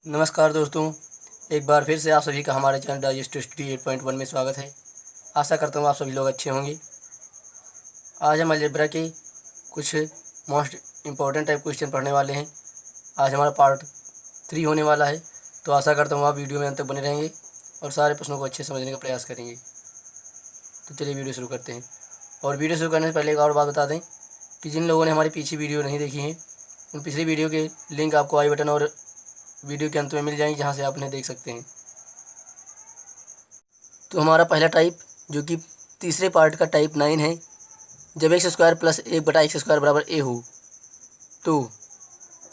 नमस्कार दोस्तों, एक बार फिर से आप सभी का हमारे चैनल डाइजेस्ट स्टडी 8.1 में स्वागत है। आशा करता हूँ आप सभी लोग अच्छे होंगे। आज हम अलजेब्रा के कुछ मोस्ट इम्पॉर्टेंट टाइप क्वेश्चन पढ़ने वाले हैं। आज हमारा पार्ट 3 होने वाला है, तो आशा करता हूँ आप वीडियो में अंत तक बने रहेंगे और सारे प्रश्नों को अच्छे समझने का प्रयास करेंगे। तो चलिए वीडियो शुरू करते हैं। और वीडियो शुरू करने से पहले एक और बात बता दें कि जिन लोगों ने हमारी पिछली वीडियो नहीं देखी है, उन पिछली वीडियो के लिंक आपको आई बटन और वीडियो के अंत में मिल जाएंगे, जहाँ से आप उन्हें देख सकते हैं। तो हमारा पहला टाइप, जो कि तीसरे पार्ट का टाइप 9 है, जब x square plus 1/x square बराबर a हो, तो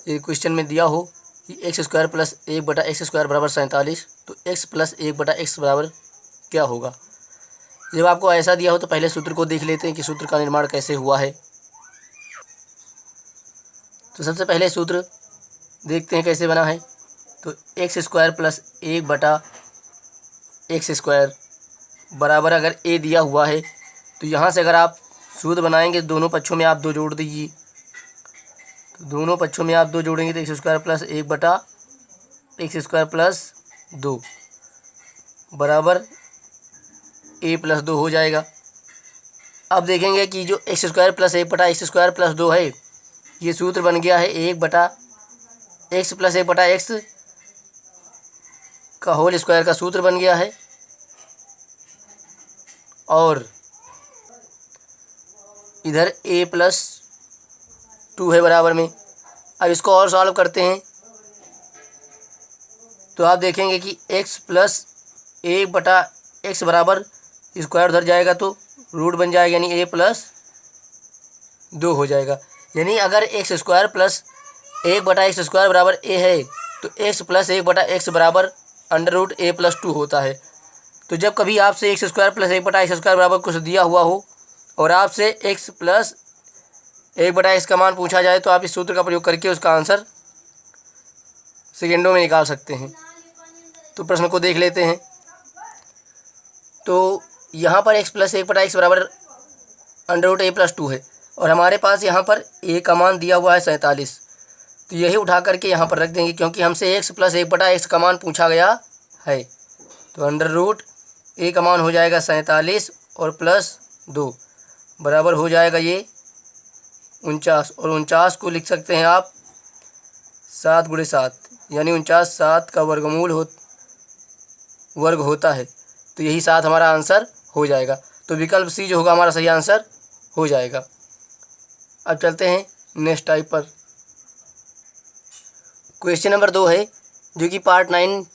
ये क्वेश्चन में दिया हो कि x square plus 1/x square बराबर 47, तो x प्लस 1/x बराबर क्या होगा। जब आपको ऐसा दिया हो तो पहले सूत्र को देख लेते हैं कि सूत्र का निर्माण कैसे हुआ है। तो सबसे पहले सूत्र देखते हैं कैसे बना है। तो x square plus 1/x square बराबर अगर a दिया हुआ है, तो यहाँ से अगर आप सूत्र बनाएंगे, दोनों पक्षों में आप 2 जोड़ दीजिए। तो दोनों पक्षों में आप 2 जोड़ेंगे तो x square plus 1/x square plus 2 बराबर a प्लस 2 हो जाएगा। अब देखेंगे कि जो x square plus 1/x square plus 2 है, ये सूत्र बन गया है 1/x प्लस 1/x का होल स्क्वायर का सूत्र बन गया है। और इधर a प्लस 2 है बराबर में। अब इसको और सॉल्व करते हैं तो आप देखेंगे कि x प्लस 1/x बराबर स्क्वायर उधर जाएगा तो रूट बन जाएगा, यानी a प्लस 2 हो जाएगा। यानी अगर x square plus 1/x square बराबर a है, तो x प्लस 1/x बराबर अंडर रूट a प्लस 2 होता है। तो जब कभी आपसे x square plus 1/x square बराबर कुछ दिया हुआ हो और आपसे x प्लस 1/x का मान पूछा जाए, तो आप इस सूत्र का प्रयोग करके उसका आंसर सेकेंडों में निकाल सकते हैं। तो प्रश्न को देख लेते हैं। तो यहाँ पर x प्लस 1/x बराबर अंडर रूट a प्लस 2 है और हमारे पास यहाँ पर a का मान दिया हुआ है 47। तो यही उठा करके यहाँ पर रख देंगे, क्योंकि हमसे x प्लस 1/x का मान पूछा गया है। तो अंडर रूट a का मान हो जाएगा 47 और प्लस 2 बराबर हो जाएगा ये 49। और 49 को लिख सकते हैं आप 7 × 7, यानी 49 7 का वर्ग होता है। तो यही 7 हमारा आंसर हो जाएगा। तो विकल्प सी जो होगा हमारा सही आंसर हो जाएगा। अब चलते हैं नेक्स्ट टाइप पर। क्वेश्चन नंबर 2 है, जो कि पार्ट 9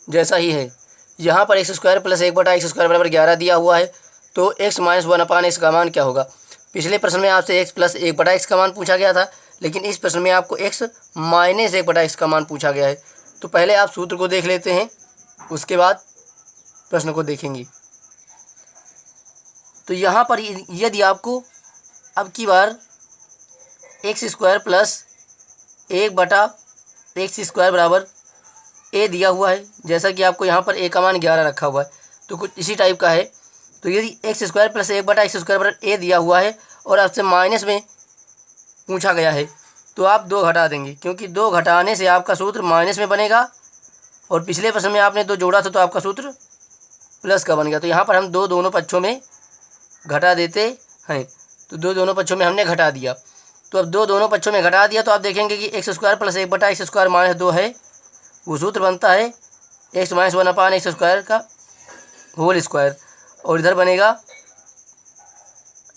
जैसा ही है। यहाँ पर x square plus 1/x square बराबर 11 दिया हुआ है, तो x माइनस 1/x का मान क्या होगा। पिछले प्रश्न में आपसे x प्लस 1/x का मान पूछा गया था, लेकिन इस प्रश्न में आपको x माइनस 1/x का मान पूछा गया है। तो पहले आप सूत्र को देख लेते हैं, उसके बाद प्रश्न को देखेंगे। तो यहाँ पर यदि आपको अब की बार x square plus 1/x square बराबर a दिया हुआ है, जैसा कि आपको यहाँ पर a का मान 11 रखा हुआ है, तो कुछ इसी टाइप का है। तो यदि x square plus 1/x square बराबर a दिया हुआ है और आपसे माइनस में पूछा गया है, तो आप 2 घटा देंगे, क्योंकि 2 घटाने से आपका सूत्र माइनस में बनेगा। और पिछले प्रश्न में आपने 2 जोड़ा था तो आपका सूत्र प्लस का बन गया। तो यहाँ पर हम 2 दोनों पक्षों में घटा देते हैं। तो 2 दोनों पक्षों में हमने घटा दिया। तो अब 2 दोनों पक्षों में घटा दिया, तो आप देखेंगे कि x square plus 1/x square minus 2 है, वो सूत्र बनता है x माइनस 1/x स्क्वायर का होल स्क्वायर, और इधर बनेगा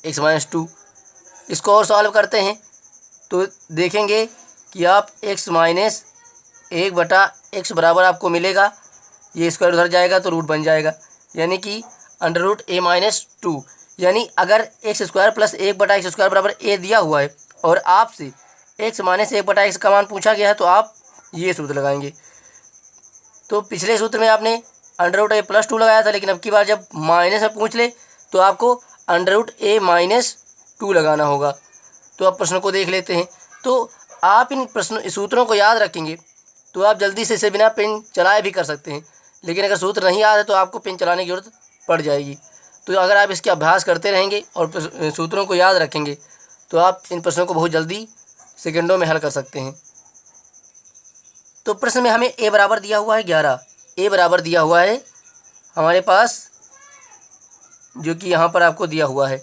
x माइनस 2। इसको और सॉल्व करते हैं तो देखेंगे कि आप x माइनस 1/x बराबर आपको मिलेगा, ये स्क्वायर उधर जाएगा तो रूट बन जाएगा, यानी कि अंडर रूट a माइनस 2। यानी अगर x square plus 1/x square बराबर a दिया हुआ है और आपसे x माइनस 1/x का मान पूछा गया है, तो आप ये सूत्र लगाएंगे। तो पिछले सूत्र में आपने अंडर रूट a प्लस 2 लगाया था, लेकिन अब की बार जब माइनस में पूछ ले तो आपको अंडर रूट a माइनस 2 लगाना होगा। तो अब प्रश्न को देख लेते हैं। तो आप इन सूत्रों को याद रखेंगे तो आप जल्दी से इसे बिना पेन चलाए भी कर सकते हैं, लेकिन अगर सूत्र नहीं याद है तो आपको पेन चलाने की जरूरत पड़ जाएगी। तो अगर आप इसके अभ्यास करते रहेंगे और सूत्रों को याद रखेंगे, तो आप इन प्रश्नों को बहुत जल्दी सेकंडों में हल कर सकते हैं। तो प्रश्न में हमें ए बराबर दिया हुआ है 11, ए बराबर दिया हुआ है हमारे पास, जो कि यहाँ पर आपको दिया हुआ है।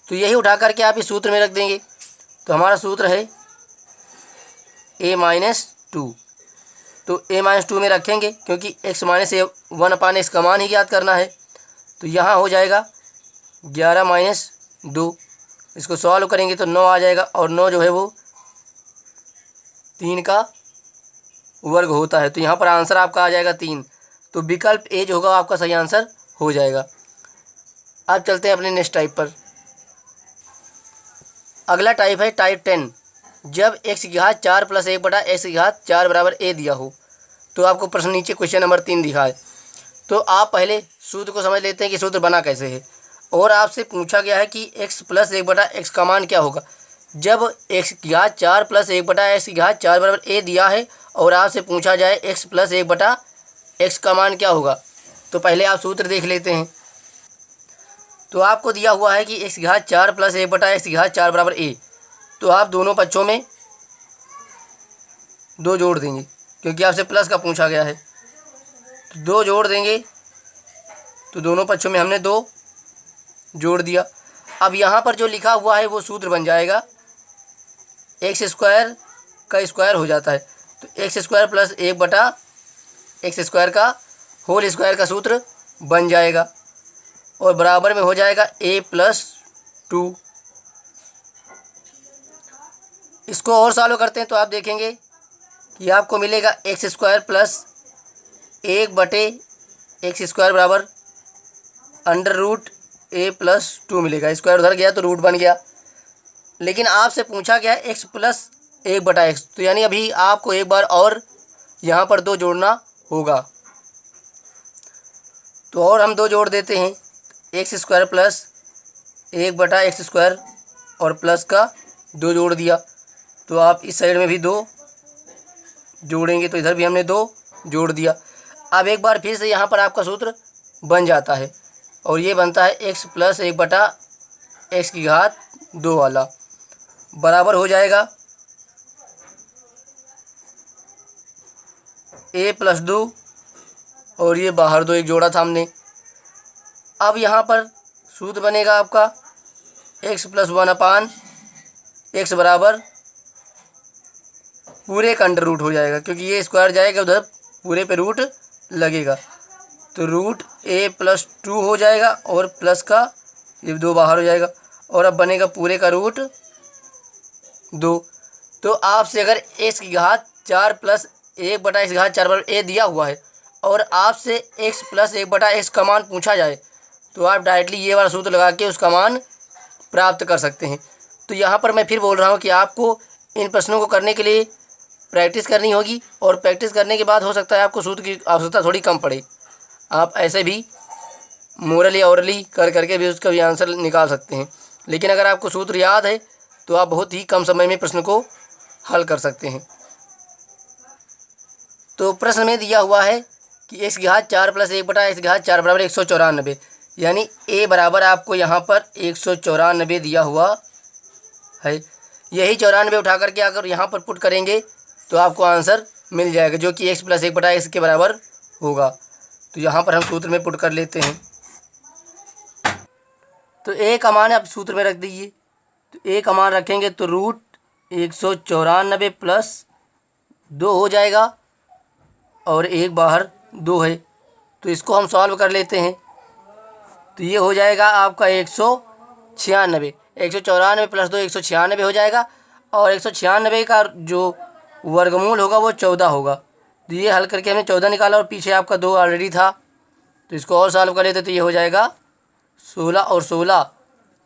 तो यही उठा करके आप इस सूत्र में रख देंगे। तो हमारा सूत्र है a-2। तो a-2 में रखेंगे क्योंकि x माइनस ए 1/x का मान ही ज्ञात करना है। तो यहाँ हो जाएगा 11-2, इसको सॉल्व करेंगे तो 9 आ जाएगा, और 9 जो है वो 3 का वर्ग होता है। तो यहाँ पर आंसर आपका आ जाएगा 3। तो विकल्प ए जो होगा आपका सही आंसर हो जाएगा। अब चलते हैं अपने नेक्स्ट टाइप पर। अगला टाइप है टाइप 10। जब x की घात 4 + 1/x की घात 4 बराबर a दिया हो। तो आपको प्रश्न नीचे क्वेश्चन नंबर 3 दिखा है। तो आप पहले सूत्र को समझ लेते हैं कि सूत्र बना कैसे है। और आपसे पूछा गया है कि x + 1/x का मान क्या होगा। जब x की घात 4 + 1/x की घात 4 बराबर a दिया है और आपसे पूछा जाए x + 1/x का मान क्या होगा, तो पहले आप सूत्र देख लेते हैं। तो आपको दिया हुआ है कि x की घात 4 + 1/x की घात 4 बराबर a। तो आप दोनों पक्षों में 2 जोड़ देंगे क्योंकि आपसे प्लस का पूछा गया है। तो 2 जोड़ देंगे, तो दोनों पक्षों में हमने 2 जोड़ दिया। अब यहाँ पर जो लिखा हुआ है वो सूत्र बन जाएगा, x² का स्क्वायर हो जाता है। तो x² + 1/x² का होल स्क्वायर का सूत्र बन जाएगा, और बराबर में हो जाएगा a+2। इसको और सॉल्व करते हैं तो आप देखेंगे कि आपको मिलेगा x² + 1/x² बराबर √a+2 मिलेगा। स्क्वायर उधर गया तो रूट बन गया। लेकिन आपसे पूछा गया है x + 1/x, तो यानी अभी आपको एक बार और यहाँ पर 2 जोड़ना होगा। तो और हम 2 जोड़ देते हैं, x² + 1/x² और प्लस का 2 जोड़ दिया। तो आप इस साइड में भी 2 जोड़ेंगे, तो इधर भी हमने 2 जोड़ दिया। अब एक बार फिर से यहाँ पर आपका सूत्र बन जाता है, और ये बनता है x + 1/x की घात 2 वाला, बराबर हो जाएगा a+2, और ये बाहर 2 एक जोड़ा था हमने। अब यहाँ पर सूत्र बनेगा आपका x + 1/x बराबर पूरे का अंडर रूट हो जाएगा, क्योंकि ये स्क्वायर जाएगा उधर पूरे पे रूट लगेगा। तो √a+2 हो जाएगा, और प्लस का ये 2 बाहर हो जाएगा, और अब बनेगा पूरे का √2। तो आपसे अगर x की घात 4 + 1/x की घात 4 बराबर a दिया हुआ है और आपसे x + 1/x का मान पूछा जाए, तो आप डायरेक्टली ये वाला सूत्र लगा के उसका मान प्राप्त कर सकते हैं। तो यहाँ पर मैं फिर बोल रहा हूँ कि आपको इन प्रश्नों को करने के लिए प्रैक्टिस करनी होगी, और प्रैक्टिस करने के बाद हो सकता है आपको सूत्र की आवश्यकता थोड़ी कम पड़े। आप ऐसे भी मोरली औरली कर करके भी उसका भी आंसर निकाल सकते हैं। लेकिन अगर आपको सूत्र याद है तो आप बहुत ही कम समय में प्रश्न को हल कर सकते हैं। तो प्रश्न में दिया हुआ है कि x की घात 4 + 1/x की घात 4 बराबर 194, यानी a बराबर आपको यहाँ पर 194 दिया हुआ है। यही 94 उठा करके अगर यहाँ पर पुट करेंगे तो आपको आंसर मिल जाएगा, जो कि x + 1/x के बराबर होगा। तो यहाँ पर हम सूत्र में पुट कर लेते हैं। तो a का मान आप सूत्र में रख दीजिए। तो a का मान रखेंगे तो √194 + 2 हो जाएगा, और एक बाहर 2 है, तो इसको हम सॉल्व कर लेते हैं। तो ये हो जाएगा आपका 196, 194 + 2 196 हो जाएगा, और 196 का जो वर्गमूल होगा वो 14 होगा। तो ये हल करके हमने 14 निकाला, और पीछे आपका 2 ऑलरेडी था, तो इसको और सॉल्व कर लेते तो ये हो जाएगा 16, और 16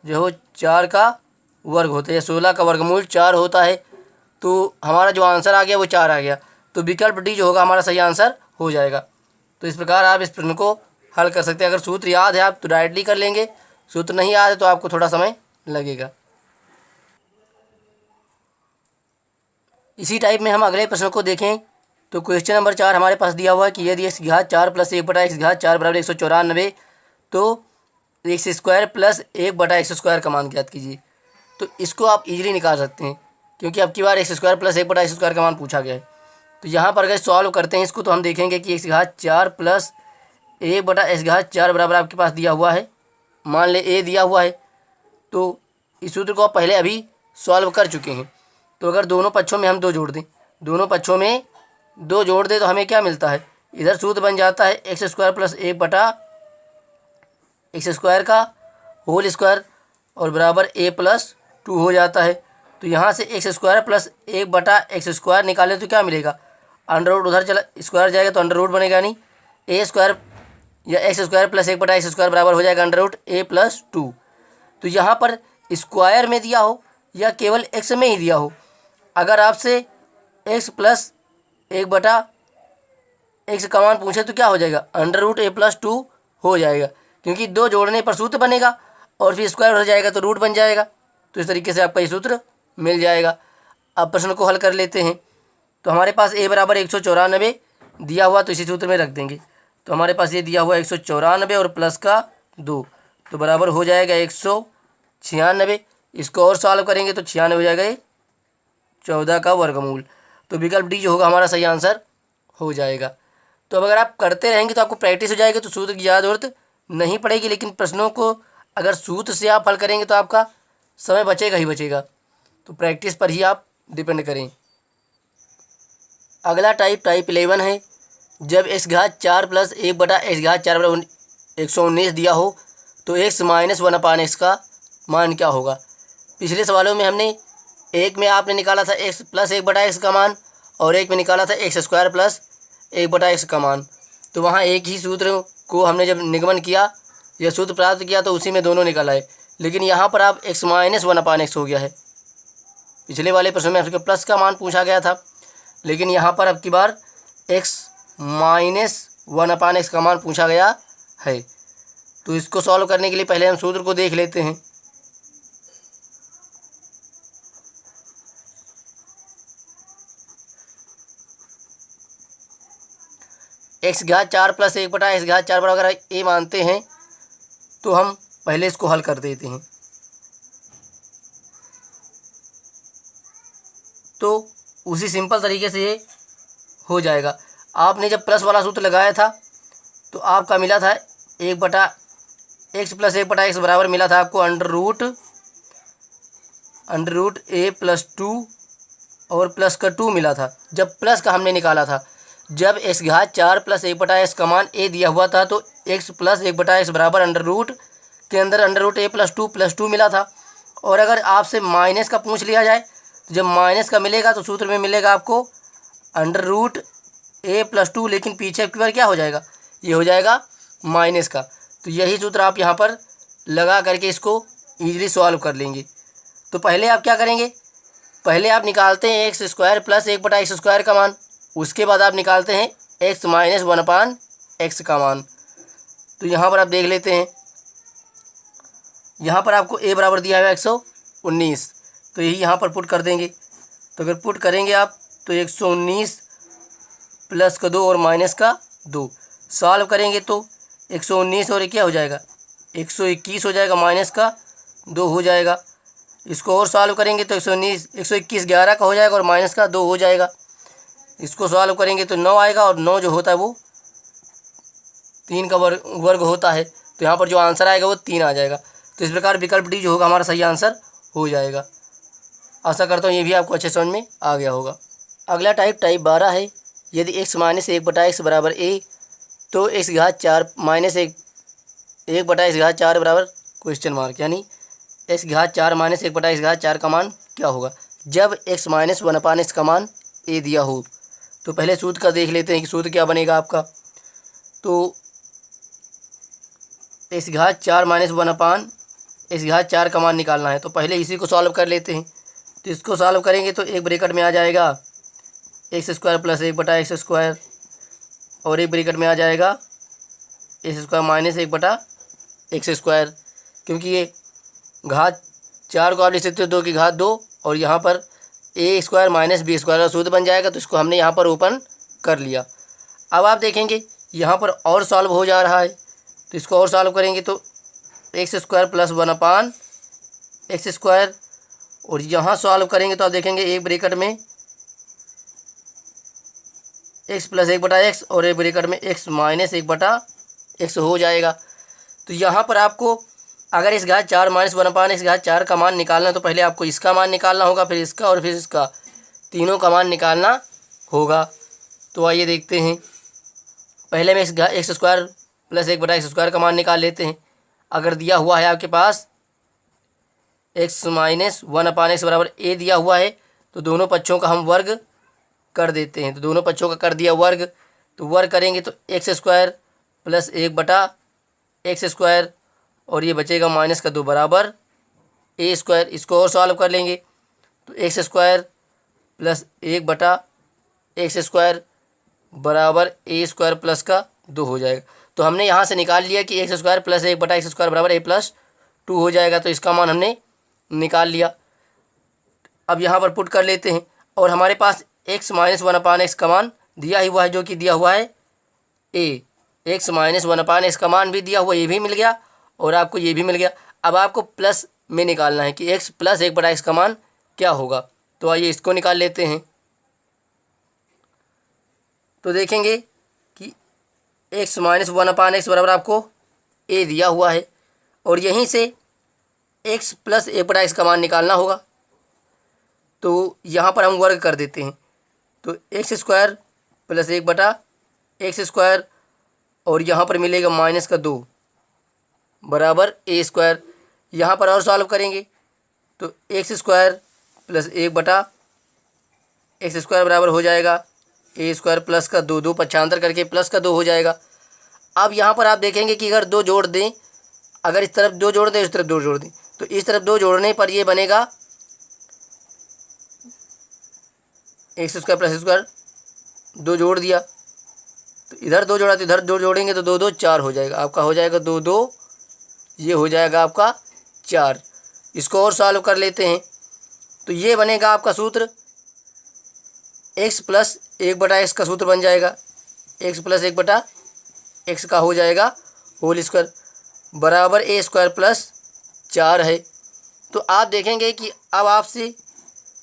जो हो 4 का वर्ग होता है, 16 का वर्गमूल 4 होता है। तो हमारा जो आंसर आ गया वो 4 आ गया। तो विकल्प डी जो होगा हमारा सही आंसर हो जाएगा। तो इस प्रकार आप इस प्रश्न को हल कर सकते हैं। अगर सूत्र याद है आप तो डायरेक्टली कर लेंगे, सूत्र नहीं याद है तो आपको थोड़ा समय लगेगा। इसी टाइप में हम अगले प्रश्न को देखें। तो क्वेश्चन नंबर 4 हमारे पास दिया हुआ है कि यदि x की घात 4 + 1/x की घात 4 बराबर 194, तो x² + 1/x² का मान ज्ञात कीजिए। तो इसको आप इजीली निकाल सकते हैं, क्योंकि अब की बार x² + 1/x² का मान पूछा गया है। तो यहाँ पर अगर सॉल्व करते हैं इसको तो हम देखेंगे कि x घात 4 प्लस 1/x घात 4 बराबर आपके पास दिया हुआ है, मान ले a दिया हुआ है। तो इस सूत्र को आप पहले अभी सॉल्व कर चुके हैं। तो अगर दोनों पक्षों में हम 2 जोड़ दें, दोनों पक्षों में 2 जोड़ दें तो हमें क्या मिलता है, इधर सूत्र बन जाता है x² प्लस 1/x² का होल स्क्वायर और बराबर a प्लस 2 हो जाता है। तो यहाँ से x² प्लस 1/x² निकालें तो क्या मिलेगा, अंडर रूट उधर चला स्क्वायर जाएगा तो अंडर रूट बनेगा नहीं, a² या x² प्लस 1/x² बराबर हो जाएगा अंडर रूट a प्लस 2। तो यहाँ पर स्क्वायर में दिया हो या केवल x में ही दिया हो, अगर आपसे x प्लस 1/x का मान पूछे तो क्या हो जाएगा, अंडर रूट a प्लस 2 हो जाएगा, क्योंकि 2 जोड़ने पर सूत्र बनेगा और फिर स्क्वायर हो जाएगा तो रूट बन जाएगा। तो इस तरीके से आपका ये सूत्र मिल जाएगा। अब प्रश्न को हल कर लेते हैं। तो हमारे पास a बराबर 194 दिया हुआ, तो इसी सूत्र में रख देंगे। तो हमारे पास ये दिया हुआ 194 और प्लस का 2, तो बराबर हो जाएगा 196। इसको और सॉल्व करेंगे तो 96 हो जाएगा, ये 14 का वर्गमूल। तो विकल्प डी जो होगा हमारा सही आंसर हो जाएगा। तो अब अगर आप करते रहेंगे तो आपको प्रैक्टिस हो जाएगी, तो सूत्र की ज़्यादा ज़रूरत नहीं पड़ेगी। लेकिन प्रश्नों को अगर सूत्र से आप हल करेंगे तो आपका समय बचेगा ही बचेगा। तो प्रैक्टिस पर ही आप डिपेंड करें। अगला टाइप 11 है। जब x घात 4 प्लस 1/x घात 4 बराबर 119 दिया हो तो x माइनस 1/x का मान क्या होगा। पिछले सवालों में हमने एक में आपने निकाला था x प्लस 1/x का मान और एक में निकाला था x² प्लस 1/x का मान। तो वहाँ एक ही सूत्र को हमने जब निगमन किया या सूत्र प्राप्त किया तो उसी में दोनों निकल आए। लेकिन यहाँ पर आप x माइनस 1/x हो गया है। पिछले वाले प्रश्न में आपके प्लस का मान पूछा गया था, लेकिन यहाँ पर अब की बार x माइनस 1/x का मान पूछा गया है। तो इसको सॉल्व करने के लिए पहले हम सूत्र को देख लेते हैं। x घात 4 प्लस 1/x घात 4 बराबर अगर a मानते हैं तो हम पहले इसको हल कर देते हैं। तो उसी सिंपल तरीके से ये हो जाएगा। आपने जब प्लस वाला सूत्र लगाया था तो आपका मिला था 1/x प्लस 1/x बराबर मिला था आपको अंडर रूट a प्लस 2 और प्लस का 2 मिला था जब प्लस का हमने निकाला था। जब x घात 4 प्लस 1/x का मान a दिया हुआ था तो x प्लस 1/x बराबर अंडर रूट के अंदर अंडर रूट a प्लस 2 मिला था। और अगर आपसे माइनस का पूछ लिया जाए तो जब माइनस का मिलेगा तो सूत्र में मिलेगा आपको अंडर रूट a प्लस 2, लेकिन पीछे की बार क्या हो जाएगा, ये हो जाएगा माइनस का। तो यही सूत्र आप यहाँ पर लगा करके इसको ईजिली सॉल्व कर लेंगे। तो पहले आप क्या करेंगे, पहले आप निकालते हैं x² प्लस 1/x² का मान, उसके बाद आप निकालते हैं x माइनस 1/x का मान। तो यहाँ पर आप देख लेते हैं, यहाँ पर आपको a बराबर दिया है 119, तो यही यहाँ पर पुट कर देंगे। तो अगर पुट करेंगे आप तो 119 प्लस का 2 और माइनस का 2 सॉल्व करेंगे तो 119 और क्या हो जाएगा 121 हो जाएगा, माइनस का 2 हो जाएगा। इसको और सॉल्व करेंगे तो 121 11 का हो जाएगा और माइनस का 2 हो जाएगा। इसको सॉल्व करेंगे तो 9 आएगा और 9 जो होता है वो 3 का वर्ग होता है। तो यहाँ पर जो आंसर आएगा वो 3 आ जाएगा। तो इस प्रकार विकल्प डी जो होगा हमारा सही आंसर हो जाएगा। आशा करता हूँ ये भी आपको अच्छे समझ में आ गया होगा। अगला टाइप 12 है। यदि x माइनस 1/x बराबर a तो x घात 4 माइनस 1/x घात 4 बराबर क्वेश्चन मार्क, यानी x घात 4 माइनस 1/x घात 4 का मान क्या होगा जब x माइनस 1/x का मान a दिया हो। तो पहले सूत्र का देख लेते हैं कि सूत्र क्या बनेगा आपका। तो x घात 4 माइनस 1/x घात 4 का मान निकालना है, तो पहले इसी को सॉल्व कर लेते हैं। तो इसको सॉल्व करेंगे तो एक ब्रैकेट में आ जाएगा x² प्लस 1/x² और एक ब्रैकेट में आ जाएगा x² माइनस 1/x², क्योंकि ये घात 4 को आप लिख सकते हो 2 की घात 2 और यहाँ पर a² माइनस b² का सूत्र बन जाएगा। तो इसको हमने यहाँ पर ओपन कर लिया। अब आप देखेंगे यहाँ पर और सॉल्व हो जा रहा है, तो इसको और सॉल्व करेंगे तो x² प्लस 1/x² और यहाँ सॉल्व करेंगे तो आप देखेंगे एक ब्रैकेट में एक्स प्लस 1/x और एक ब्रैकेट में x माइनस 1/x हो जाएगा। तो यहाँ पर आपको अगर इस घात 4 माइनस 1/x घात 4 का मान निकालना है तो पहले आपको इसका मान निकालना होगा, फिर इसका और फिर इसका, तीनों का मान निकालना होगा। तो आइए देखते हैं। पहले में एक्स स्क्वायर प्लस 1/x² का मान निकाल लेते हैं। अगर दिया हुआ है आपके पास x माइनस 1/x बराबर a दिया हुआ है तो दोनों पक्षों का हम वर्ग कर देते हैं। तो दोनों पक्षों का कर दिया वर्ग, तो वर्ग करेंगे तो x² प्लस 1/x² और ये बचेगा -2 बराबर a²। इसको और सॉल्व कर लेंगे तो x² प्लस 1/x² बराबर a² प्लस का 2 हो जाएगा। तो हमने यहाँ से निकाल लिया कि x² प्लस 1/x² बराबर a प्लस 2 हो जाएगा। तो इसका मान हमने निकाल लिया। अब यहाँ पर पुट कर लेते हैं और हमारे पास x माइनस 1/x का मान दिया ही हुआ है, जो कि दिया हुआ है a। x माइनस 1/x का मान भी दिया हुआ, ये भी मिल गया और आपको ये भी मिल गया। अब आपको प्लस में निकालना है कि x प्लस 1/x का मान क्या होगा। तो आइए इसको निकाल लेते हैं। तो देखेंगे कि x माइनस 1/x बराबर आपको a दिया हुआ है और यहीं से x प्लस 1/x का मान निकालना होगा। तो यहाँ पर हम वर्ग कर देते हैं। तो x² प्लस 1/x² और यहाँ पर मिलेगा -2 बराबर a²। यहाँ पर और सॉल्व करेंगे तो x² प्लस 1/x² बराबर हो जाएगा a² प्लस का 2, 2 पक्षांतर करके प्लस का 2 हो जाएगा। अब यहाँ पर आप देखेंगे कि अगर 2 जोड़ दें, अगर इस तरफ 2 जोड़ दें, इस तरफ 2 जोड़ दें, तो इस तरफ 2 जोड़ने पर ये बनेगा x² प्लस स्क्वायर, 2 जोड़ दिया तो इधर 2 जोड़ा तो इधर 2 जोड़ेंगे तो 2 2 4 हो जाएगा। आपका हो जाएगा 2 2, ये हो जाएगा आपका 4। इसको और सॉल्व कर लेते हैं तो ये बनेगा आपका सूत्र x प्लस 1/x का सूत्र बन जाएगा। x प्लस 1/x का हो जाएगा होल स्क्वायर बराबर a² प्लस 4 है। तो आप देखेंगे कि अब आपसे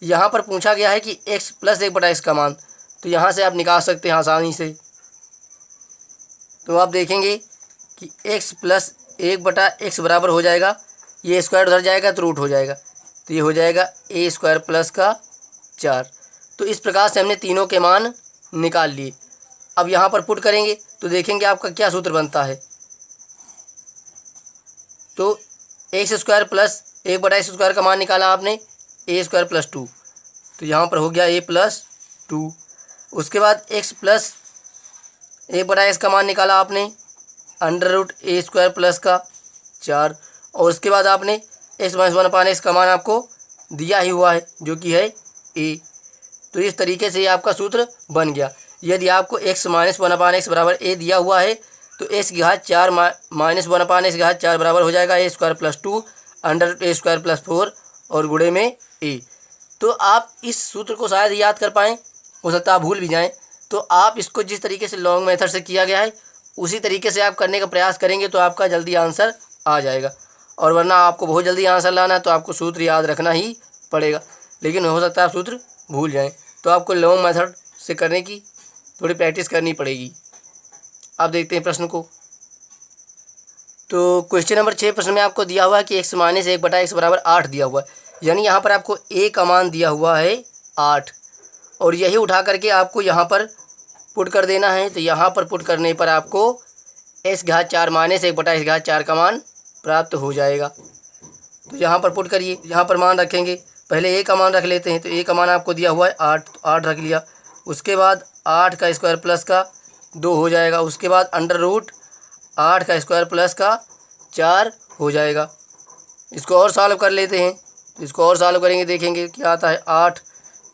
यहाँ पर पूछा गया है कि x प्लस 1/x का मान, तो यहाँ से आप निकाल सकते हैं आसानी से। तो आप देखेंगे कि x प्लस 1/x बराबर हो जाएगा, ये स्क्वायर उधर जाएगा तो रूट हो जाएगा, तो ये हो जाएगा a² प्लस का 4। तो इस प्रकार से हमने तीनों के मान निकाल लिए। अब यहाँ पर पुट करेंगे तो देखेंगे आपका क्या सूत्र बनता है। तो x² प्लस 1/x² का मान निकाला आपने a² प्लस 2, तो यहाँ पर हो गया a प्लस 2। उसके बाद x प्लस 1/x का मान निकाला आपने √a² प्लस का 4 और उसके बाद आपने x माइनस 1/x का मान आपको दिया ही हुआ है, जो कि है a। तो इस तरीके से ये आपका सूत्र बन गया। यदि आपको x माइनस 1/x बराबर a दिया हुआ है तो x की घात 4 माइनस 1/x की घात 4 बराबर हो जाएगा a² प्लस 2 √a² प्लस 4 और गुणे में a। तो आप इस सूत्र को शायद याद कर पाएँ, हो सकता है आप भूल भी जाएं। तो आप इसको जिस तरीके से लॉन्ग मेथड से किया गया है उसी तरीके से आप करने का प्रयास करेंगे तो आपका जल्दी आंसर आ जाएगा। और वरना आपको बहुत जल्दी आंसर लाना है तो आपको सूत्र याद रखना ही पड़ेगा, लेकिन हो सकता है आप सूत्र भूल जाएं। तो आपको लॉन्ग मेथड से करने की थोड़ी प्रैक्टिस करनी पड़ेगी। आप देखते हैं प्रश्न को। तो क्वेश्चन नंबर 6 प्रश्न में आपको दिया हुआ है कि x माइनस 1/x बराबर 8 दिया हुआ है, यानी यहाँ पर आपको a का मान दिया हुआ है 8 और यही उठा करके आपको यहाँ पर पुट कर देना है। तो यहाँ पर पुट करने पर आपको x घात 4 माइनस 1/x घात 4 का मान प्राप्त हो जाएगा। तो यहाँ पर पुट करिए, यहाँ पर मान रखेंगे, पहले a का मान रख लेते हैं। तो a का मान आपको दिया हुआ है 8, तो 8 रख लिया। उसके बाद 8 का स्क्वायर प्लस का 2 हो जाएगा। उसके बाद √8 का स्क्वायर प्लस का 4 हो जाएगा। इसको और सॉल्व कर लेते हैं। इसको और सॉल्व करेंगे, देखेंगे क्या आता है। 8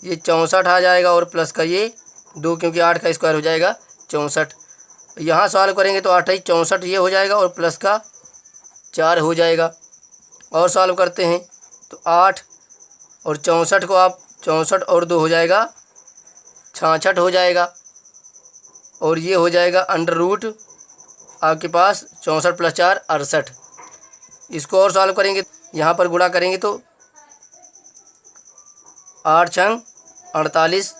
ये 64 आ जाएगा और प्लस का ये 2, क्योंकि 8 का स्क्वायर हो जाएगा 64। यहाँ सॉल्व करेंगे तो 8 64 ये हो जाएगा और प्लस का 4 हो जाएगा। और सॉल्व करते हैं तो 8 और 64 को आप 64 और 2 हो जाएगा 66 हो जाएगा और ये हो जाएगा √ आपके पास 64 प्लस 4 68। इसको और सॉल्व करेंगे, यहाँ पर गुणा करेंगे तो 8 छंग 48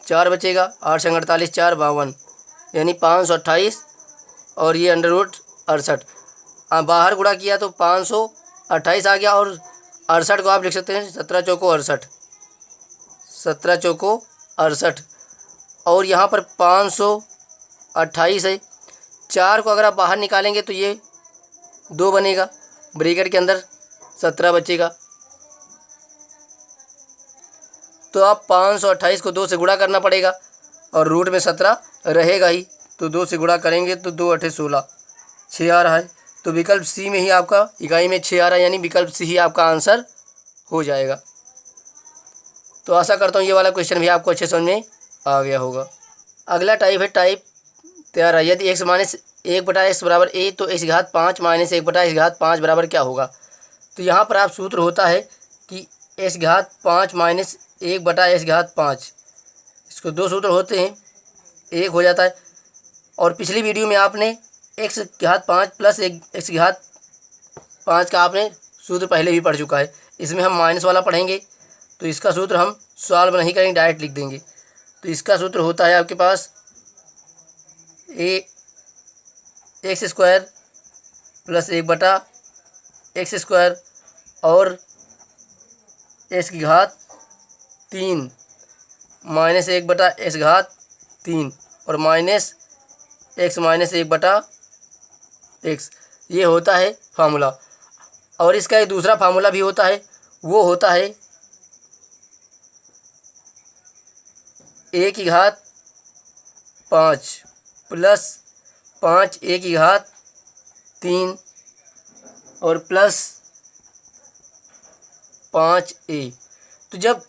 4 बचेगा, 8 संग 48, 4 52, यानी 528 और ये अंडर रूट 68। बाहर गुणा किया तो 528 आ गया और 68 को आप लिख सकते हैं 17 चौको 68, 17 चौको 68। और यहाँ पर 528 है, 4 को अगर आप बाहर निकालेंगे तो ये 2 बनेगा, ब्रैकेट के अंदर 17 बचेगा। तो आप 528 को 2 से गुणा करना पड़ेगा और रूट में 17 रहेगा ही, तो 2 से गुणा करेंगे तो 2 8 16, 6 आ रहा है। तो विकल्प सी में ही आपका इकाई में 6 आ रहा है, यानी विकल्प सी ही आपका आंसर हो जाएगा। तो आशा करता हूँ ये वाला क्वेश्चन भी आपको अच्छे समझ में आ गया होगा। अगला टाइप है टाइप 13। यदि x माइनस 1/x बराबर a तो x घात 5 माइनस 1/x घात 5 बराबर क्या होगा। तो यहाँ पर आप सूत्र होता है कि x घात 5 माइनस 1/x घात 5, इसको 2 सूत्र होते हैं, 1 हो जाता है। और पिछली वीडियो में आपने x घात 5 प्लस x घात 5 का आपने सूत्र पहले भी पढ़ चुका है। इसमें हम माइनस वाला पढ़ेंगे, तो इसका सूत्र हम सॉल्व नहीं करेंगे, डायरेक्ट लिख देंगे। तो इसका सूत्र होता है आपके पास x² प्लस 1/x² और x की घात 3 माइनस 1/x घात 3 और माइनस x माइनस 1/x, ये होता है फार्मूला। और इसका एक दूसरा फार्मूला भी होता है, वो होता है a की घात 5 प्लस 5 a की घात 3 और प्लस 5a। तो जब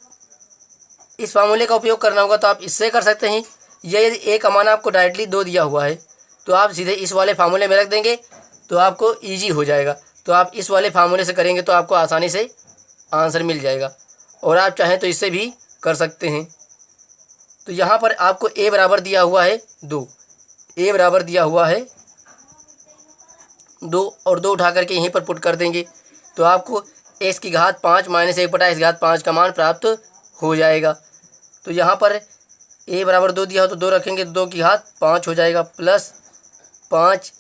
इस फार्मूले का उपयोग करना होगा तो आप इससे कर सकते हैं, या यदि a का मान आपको डायरेक्टली 2 दिया हुआ है तो आप सीधे इस वाले फार्मूले में रख देंगे तो आपको ईजी हो जाएगा। तो आप इस वाले फार्मूले से करेंगे तो आपको आसानी से आंसर मिल जाएगा, और आप चाहें तो इससे भी कर सकते हैं। तो यहाँ पर आपको a बराबर दिया हुआ है 2, a बराबर दिया हुआ है 2 और 2 उठा करके यहीं पर पुट कर देंगे तो आपको x की घात 5 माइनस 1/x घात 5 का मान प्राप्त हो जाएगा। तो यहाँ पर a बराबर 2 दिया हो तो 2 रखेंगे तो 2 की घात 5 हो जाएगा, प्लस 5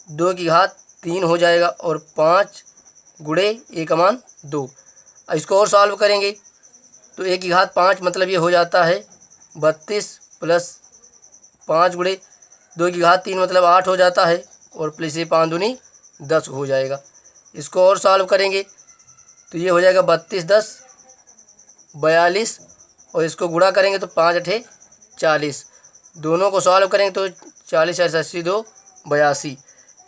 2 की घात 3 हो जाएगा और 5 गुणे a का मान 2। इसको और सॉल्व करेंगे तो a की घात 5 मतलब ये हो जाता है 32 प्लस 5 गुणे 2 की घात 3 मतलब 8 हो जाता है और प्लस ये 5 दूनी 10 हो जाएगा। इसको और सॉल्व करेंगे तो ये हो जाएगा 32 10 42 और इसको गुणा करेंगे तो 5 8 40, दोनों को सॉल्व करेंगे तो 40 80 2 82।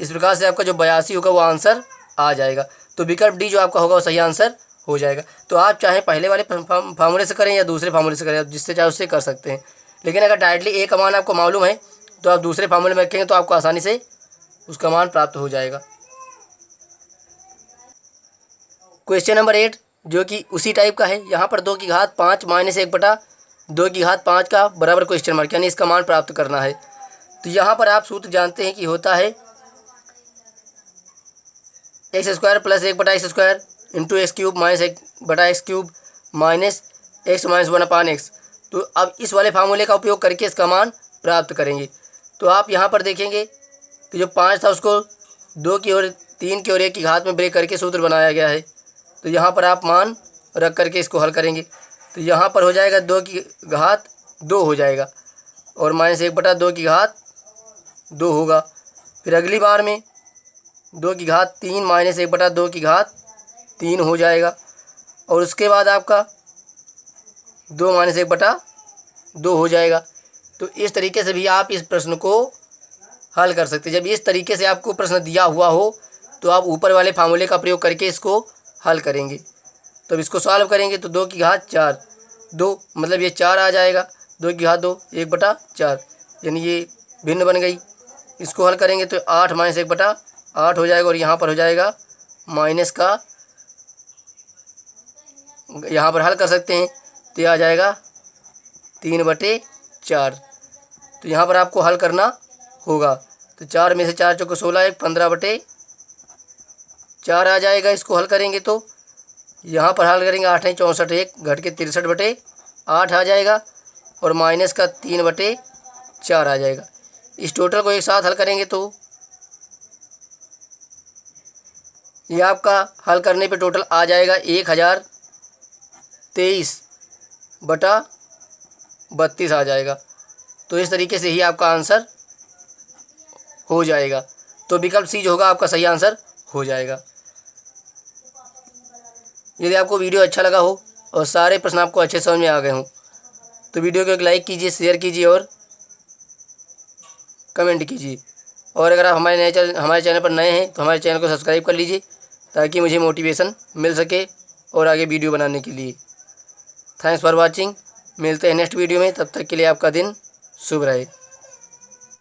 इस प्रकार से आपका जो 82 होगा वो आंसर आ जाएगा। तो विकल्प डी जो आपका होगा वो सही आंसर हो जाएगा। तो आप चाहे पहले वाले फार्मूले से करें या दूसरे फार्मूले से करें, आप जिससे चाहे उससे कर सकते हैं। लेकिन अगर डायरेक्टली ए का मान आपको मालूम है तो आप दूसरे फार्मूले में रखेंगे तो आपको आसानी से उसका मान प्राप्त हो जाएगा। क्वेश्चन नंबर 8 जो कि उसी टाइप का है। यहाँ पर 2 की घात 5 माइनस 1/2 की घात 5 का बराबर क्वेश्चन मार्क, यानी इसका मान प्राप्त करना है। तो यहाँ पर आप सूत्र जानते हैं कि होता है x² plus 1/x² into x³ minus 1/x³ minus x minus 1/x। तो अब इस वाले फार्मूले का उपयोग करके इसका मान प्राप्त करेंगे। तो आप यहाँ पर देखेंगे कि जो 5 था उसको 2 की ओर 3 की ओर 1 की घात में ब्रेक करके सूत्र बनाया गया है। तो यहाँ पर आप मान रख करके इसको हल करेंगे तो यहाँ पर हो जाएगा 2 की घात 2 हो जाएगा और माइनस 1/2 की घात 2 होगा। फिर अगली बार में 2 की घात 3 माइनस 1/2 की घात 3 हो जाएगा और उसके बाद आपका 2 माइनस 1/2 हो जाएगा। तो इस तरीके से भी आप इस प्रश्न को हल कर सकते हैं। जब इस तरीके से आपको प्रश्न दिया हुआ हो तो आप ऊपर वाले फार्मूले का प्रयोग करके इसको हल करेंगे। तो अब इसको सॉल्व करेंगे तो 2 की घात 4 2 मतलब ये 4 आ जाएगा, 2 की घात 2 1/4 यानी ये भिन्न बन गई। इसको हल करेंगे तो 8 माइनस 1/8 हो जाएगा और यहाँ पर हो जाएगा माइनस का, यहाँ पर हल कर सकते हैं तो ये आ जाएगा 3/4। तो यहाँ पर आपको हल करना होगा। तो 4 में से 4 चौको 16 1 15/4 आ जाएगा। इसको हल करेंगे तो यहाँ पर हल करेंगे 8 64 1 घट के 63/8 आ जाएगा और माइनस का 3/4 आ जाएगा। इस टोटल को एक साथ हल करेंगे तो ये आपका हल करने पे टोटल आ जाएगा 1023/32 आ जाएगा। तो इस तरीके से ही आपका आंसर हो जाएगा। तो विकल्प सी जो होगा आपका सही आंसर हो जाएगा। यदि आपको वीडियो अच्छा लगा हो और सारे प्रश्न आपको अच्छे समझ में आ गए हों तो वीडियो को एक लाइक कीजिए, शेयर कीजिए और कमेंट कीजिए। और अगर आप हमारे चैनल पर नए हैं तो हमारे चैनल को सब्सक्राइब कर लीजिए ताकि मुझे मोटिवेशन मिल सके और आगे वीडियो बनाने के लिए। Thanks for watching. मिलते हैं नेक्स्ट वीडियो में, तब तक के लिए आपका दिन शुभ रहे।